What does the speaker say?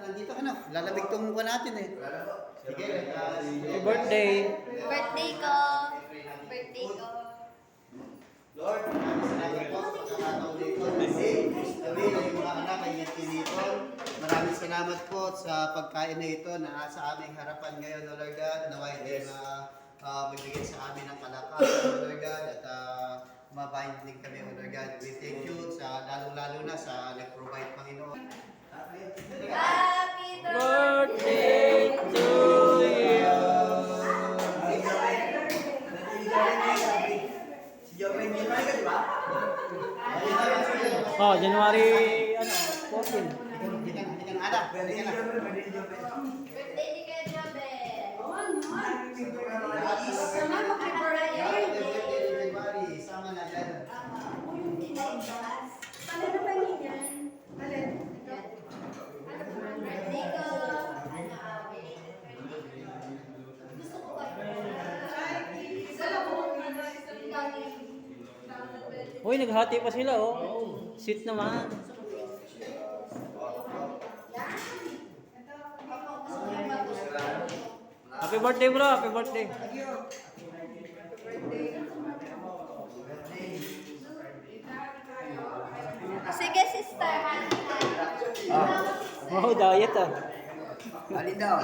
Nandito ka na. Lalamig tong mukha natin eh. Sige, Happy birthday! Birthday ko! Birthday ko! Lord, salamat po sa pagkakataon dito. Kami na yung mga anak ay nagtiniton. Maraming salamat po sa pagkain na ito na nasa aming harapan ngayon, O Lord God. Naway din magbigay sa amin ng kalakasan, O Lord God, at mabind din kami, O Lord God. We thank you sa lalong-lalo na sa nag-provide, Panginoon. Happy Birthday to you! Oh, January 14. Hindi ka na anak. Birthday ni Kuya Jobel! Sama mo kay Brian! Sama na ganun. Paano ba yan? Alin? Birthday ko! Gusto ko Uy, naghati pa sila oh. Sweet naman. Happy birthday bro, happy birthday. Sige sister, Oh, diet ah. Alin daw?